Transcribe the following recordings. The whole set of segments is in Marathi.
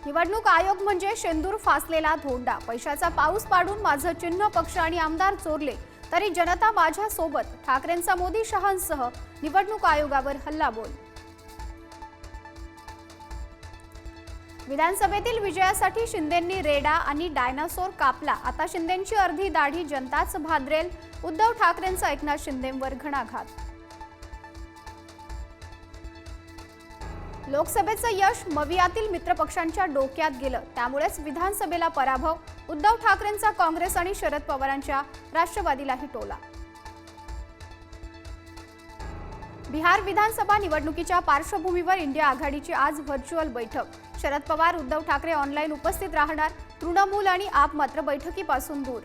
निवडणूक आयोग म्हणजे शेंदूर फासलेला धोंडा. पैशाचा पाऊस पाडून माझं चिन्ह, पक्ष आणि आमदार चोरले तरी जनता माझ्या सोबत. ठाकरेंचा मोदी शहांसह निवडणूक आयोगावर हल्लाबोल. विधानसभेतील विजयासाठी शिंदेंनी रेडा आणि डायनासोर कापला. आता शिंदेंची अर्धी दाढी जनताच भादरेल. उद्धव ठाकरेंचा एकनाथ शिंदेंवर घणाघात. लोकसभेचं यश मवियातील मित्रपक्षांच्या डोक्यात गेलं, त्यामुळेच विधानसभेला पराभव. उद्धव ठाकरेंचा काँग्रेस आणि शरद पवारांच्या राष्ट्रवादीलाही टोला. बिहार विधानसभा निवडणुकीच्या पार्श्वभूमीवर इंडिया आघाडीची आज व्हर्च्युअल बैठक. शरद पवार, उद्धव ठाकरे ऑनलाईन उपस्थित राहणार. तृणमूल आणि आप मात्र बैठकीपासून दूर.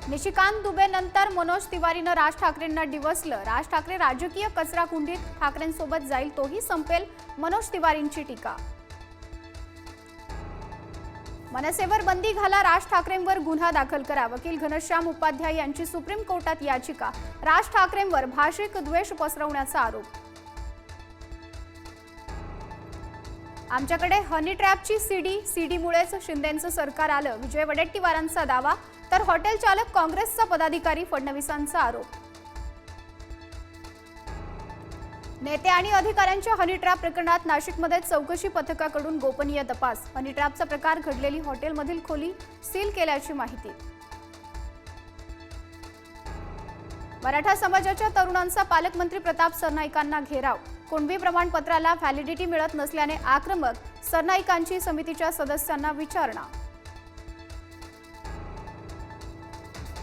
निशिकांत दुबेनंतर मनोज तिवारीनं राज ठाकरेंना डिवचलं. राज ठाकरे राजकीय कचरा कुंडीत, ठाकरेंसोबत जाईल तोही संपेल, मनोज तिवारींची टीका. मनसेवर बंदी घाला, राज ठाकरेंवर गुन्हा दाखल करा. वकील घनश्याम उपाध्याय यांची सुप्रीम कोर्टात याचिका. राज ठाकरेंवर भाषिक द्वेष पसरवण्याचा आरोप. आमच्याकडे हनी ट्रॅपची सीडीमुळेच शिंदेंचं सरकार आलं, विजय वडेट्टीवारांचा दावा. तर हॉटेल चालक काँग्रेसचा पदाधिकारी, फडणवीसांचा आरोप. नेते आणि अधिकाऱ्यांच्या हनी ट्रॅप प्रकरणात नाशिकमध्ये चौकशी पथकाकडून गोपनीय तपास. हनी ट्रॅपचा प्रकार घडलेली हॉटेलमधील खोली सील केल्याची माहिती. मराठा समाजाच्या तरुणांचा पालकमंत्री प्रताप सरनाईकांना घेराव. कुणबी प्रमाणपत्राला व्हॅलिडिटी मिळत नसल्याने आक्रमक, सरनाईकांची समितीच्या सदस्यांना विचारणा.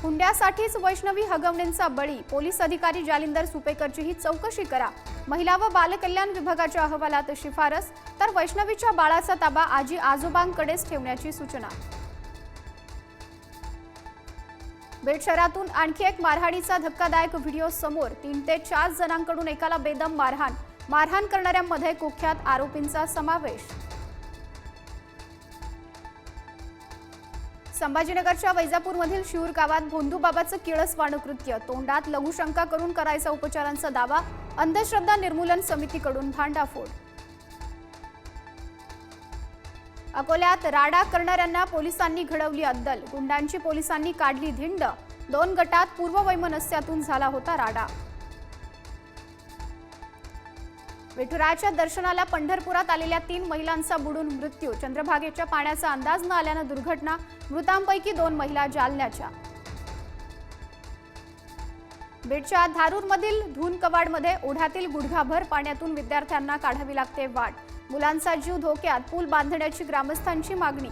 हुंड्यासाठीच वैष्णवी हगवणेंचा बळी, पोलीस अधिकारी जालिंदर सुपेकरचीही चौकशी करा. महिला व बालकल्याण विभागाच्या अहवालात शिफारस. तर वैष्णवीच्या बाळाचा ताबा आजी आजोबांकडेच ठेवण्याची सूचना. बीड शहरातून आणखी एक मारहाणीचा धक्कादायक व्हिडिओ समोर. 3 ते 4 जणांकडून एकाला बेदम मारहाण. मारहाण करणाऱ्यांमध्ये कुख्यात आरोपींचा समावेश. संभाजीनगरच्या वैजापूरमधील शिऊर गावात भोंदूबाबाचं किळसवाणं कृत्य. तोंडात लघुशंका करून करायचा उपचारांचा दावा. अंधश्रद्धा निर्मूलन समितीकडून भांडाफोड. अकोल्यात राडा करणाऱ्यांना पोलिसांनी घडवली अद्दल. गुंडांची पोलिसांनी काढली धिंड. 2 गटात पूर्ववैमनस्यातून झाला होता राडा. विठुरायाच्या दर्शनाला पंढरपुरात आलेल्या 3 महिलांचा बुडून मृत्यू. चंद्रभागेच्या पाण्याचा अंदाज न आल्यानं दुर्घटना. मृतांपैकी 2 महिला जालन्याच्या. बीडच्या धारूरमधील धुनकवाडमध्ये ओढ्यातील गुडघाभर पाण्यातून विद्यार्थ्यांना काढावी लागते वाट. मुलांचा जीव धोक्यात, पूल बांधण्याची ग्रामस्थांची मागणी.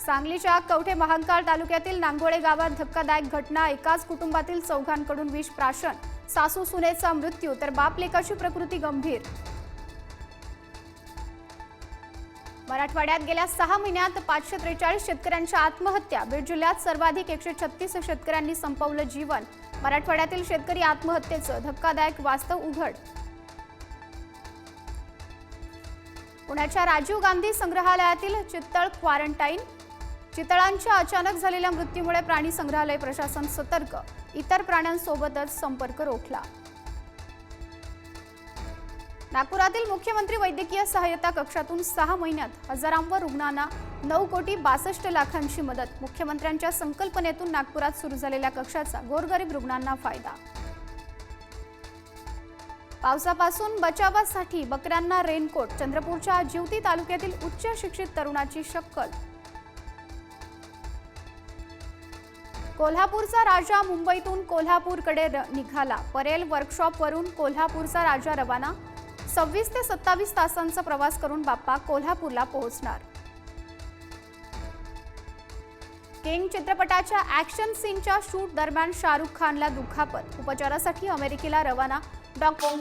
सांगलीच्या कवठे महांकाळ तालुक्यातील नांगोळे गावात धक्कादायक घटना. एकाच कुटुंबातील 4घांकडून विष प्राशन. सासू सुनेचा मृत्यू तर बाप लेकाची प्रकृती गंभीर. मराठवाड्यात गेल्या 6 महिन्यात 543 शेतकऱ्यांच्या आत्महत्या. बीड जिल्ह्यात सर्वाधिक 136 शेतकऱ्यांनी संपवलं जीवन. मराठवाड्यातील शेतकरी आत्महत्येचं धक्कादायक वास्तव उघड. पुण्याच्या राजीव गांधी संग्रहालयातील चितळ क्वारंटाईन. चितळांच्या अचानक झालेल्या मृत्यूमुळे प्राणी संग्रहालय प्रशासन सतर्क. इतर प्राण्यांसोबतच संपर्क रोखला. नागपुरातील मुख्यमंत्री वैद्यकीय सहाय्यता कक्षातून 6 महिन्यात हजारांवर रुग्णांना 9,62,00,000ची मदत. मुख्यमंत्र्यांच्या संकल्पनेतून नागपुरात सुरू झालेल्या कक्षाचा गोरगरीब रुग्णांना फायदा. पावसापासून बचावासाठी बकऱ्यांना रेनकोट. चंद्रपूरच्या जिवती तालुक्यातील उच्च शिक्षित तरुणाची शक्कल. कोल्हापूरचा राजा मुंबईतून कोल्हापूरकडे निघाला. परेल वर्कशॉपवरून कोल्हापूरचा राजा रवाना. 26 ते 27 तासांचा प्रवास करून बाप्पा कोल्हापूरला पोहोचणार. किंग चित्रपटाच्या ॲक्शन सीनच्या शूट दरम्यान शाहरुख खानला दुखापत. उपचारासाठी अमेरिकेला रवाना. डॉक्टर